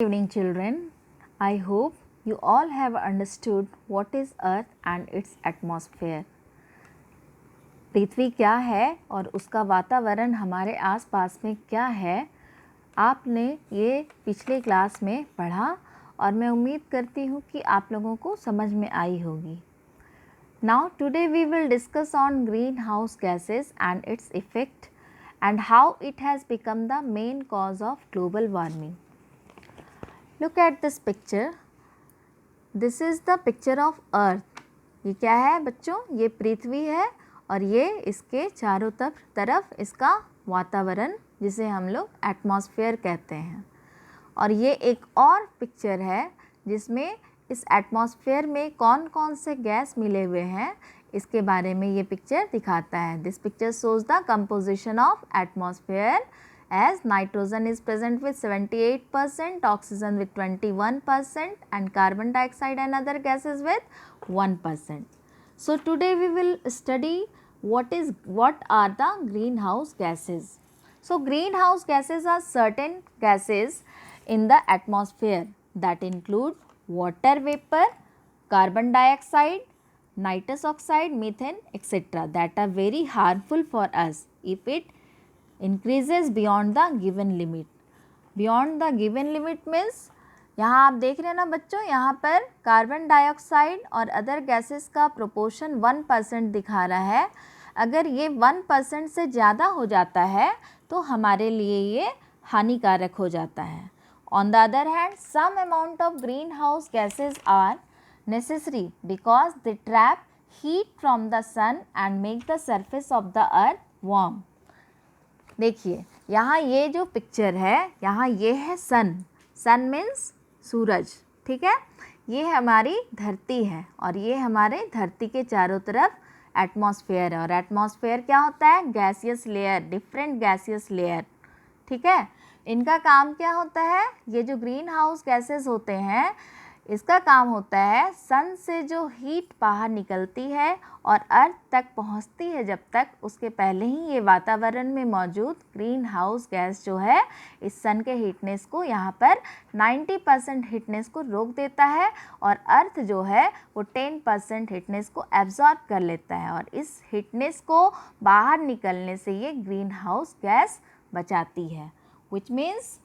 Evening children, I hope you all have understood what is earth and its atmosphere. पृथ्वी क्या है और उसका वातावरण हमारे आसपास में क्या है, आपने ये पिछले क्लास में पढ़ा और मैं उम्मीद करती हूँ कि आप लोगों को समझ में आई होगी. Now today we will discuss on greenhouse gases and its effect and how it has become the main cause of global warming. Look at this picture. This is the picture of earth. ये क्या है बच्चों? ये पृथ्वी है और ये इसके चारों तरफ इसका वातावरण जिसे हम लोग एटमॉस्फेयर कहते हैं. और ये एक और पिक्चर है जिसमें इस एटमॉस्फेयर में कौन कौन से गैस मिले हुए हैं इसके बारे में ये पिक्चर दिखाता है. This picture shows the composition of atmosphere as nitrogen is present with 78%, oxygen with 21% and carbon dioxide and other gases with 1%. So today we will study what are the greenhouse gases. So greenhouse gases are certain gases in the atmosphere that include water vapor, carbon dioxide, nitrous oxide, methane, etc. that are very harmful for us if it increases beyond the given limit. Beyond the given limit means यहाँ आप देख रहे हैं ना बच्चों, यहाँ पर carbon dioxide और अदर गैसेस का प्रोपोर्शन 1% दिखा रहा है. अगर ये 1% से ज़्यादा हो जाता है तो हमारे लिए ये हानिकारक हो जाता है. On the other hand, some amount of greenhouse gases are necessary because they trap heat from the sun and make the surface of the earth warm. देखिए यहाँ ये जो पिक्चर है, यहाँ ये है सन मीन्स सूरज, ठीक है. ये हमारी धरती है और ये हमारे धरती के चारों तरफ एटमॉस्फेयर है. और एटमॉस्फेयर क्या होता है? Gaseous layer, different gaseous layer, ठीक है. इनका काम क्या होता है? ये जो ग्रीन हाउस गैसेस होते हैं इसका काम होता है सन से जो हीट बाहर निकलती है और अर्थ तक पहुंचती है, जब तक उसके पहले ही ये वातावरण में मौजूद ग्रीन हाउस गैस जो है इस सन के हीटनेस को यहाँ पर 90% हीटनेस को रोक देता है और अर्थ जो है वो 10% हीटनेस को एब्जॉर्ब कर लेता है और इस हीटनेस को बाहर निकलने से ये ग्रीन हाउस गैस बचाती है. Which means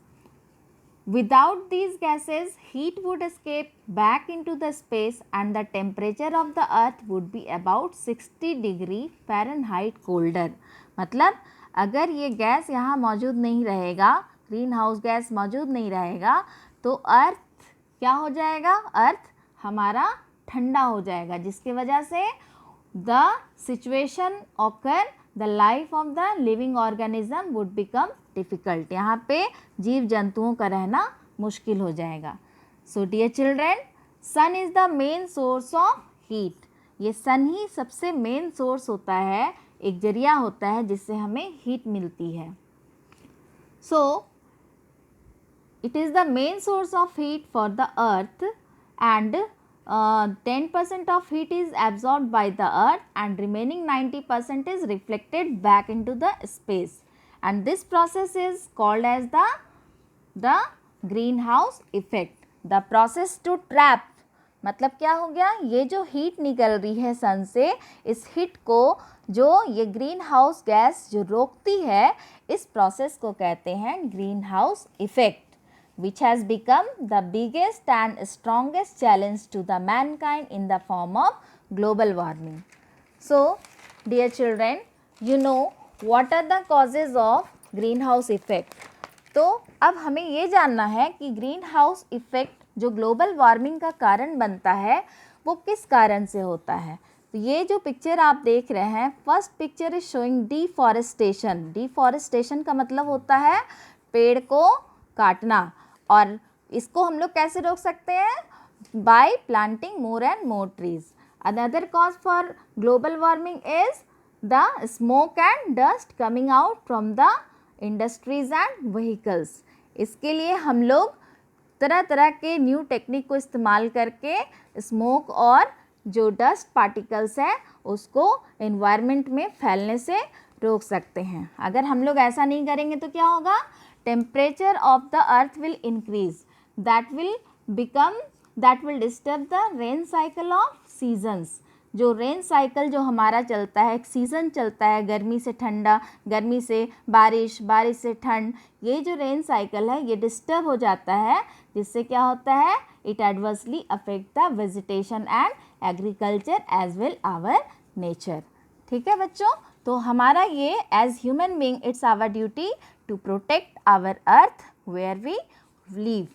without these gases, heat would escape back into the space and the temperature of the earth would be about 60 degree Fahrenheit colder. मतलब अगर ये गैस यहाँ मौजूद नहीं रहेगा, ग्रीन हाउस गैस मौजूद नहीं रहेगा तो अर्थ क्या हो जाएगा? अर्थ हमारा ठंडा हो जाएगा, जिसकी वजह से the situation occur, the life of the living organism would become difficult. यहाँ पे जीव जंतुओं का रहना मुश्किल हो जाएगा. So dear children, sun is the main source of heat. ये सन ही सबसे मेन सोर्स होता है, एक जरिया होता है जिससे हमें हीट मिलती है. So it is the main source of heat for the earth and 10% of heat is absorbed by the earth and remaining 90% is reflected back into the space. And this process is called as the greenhouse effect. The process to trap, मतलब क्या हो गया? ये जो heat निकल रही है सन से, इस हीट को जो ये ग्रीन हाउस गैस जो रोकती है, इस प्रोसेस को कहते हैं green house effect, which has become the biggest and strongest challenge to the mankind in the form of global warming. So, dear children, you know what are the causes of greenhouse effect. तो अब हमें ये जानना है कि green house effect जो global warming का कारण बनता है वो किस कारण से होता है. तो ये जो पिक्चर आप देख रहे हैं, first picture is showing deforestation. Deforestation का मतलब होता है पेड़ को काटना, और इसको हम लोग कैसे रोक सकते हैं? Bye planting more and more trees. Another cause for global warming is the smoke and dust coming out from the industries and vehicles. इसके लिए हम लोग तरह तरह के न्यू टेक्निक को इस्तेमाल करके स्मोक और जो डस्ट पार्टिकल्स हैं उसको एनवायरनमेंट में फैलने से रोक सकते हैं. अगर हम लोग ऐसा नहीं करेंगे तो क्या होगा? Temperature of the earth will increase. that will disturb the rain cycle of seasons. जो रेन साइकिल जो हमारा चलता है, एक सीज़न चलता है, गर्मी से ठंडा, गर्मी से बारिश, बारिश से ठंड, ये जो रेन साइकिल है ये डिस्टर्ब हो जाता है, जिससे क्या होता है, it adversely affect the vegetation and agriculture as well our nature. ठीक है बच्चों, तो हमारा ये as human being it's our duty to protect our earth where we live.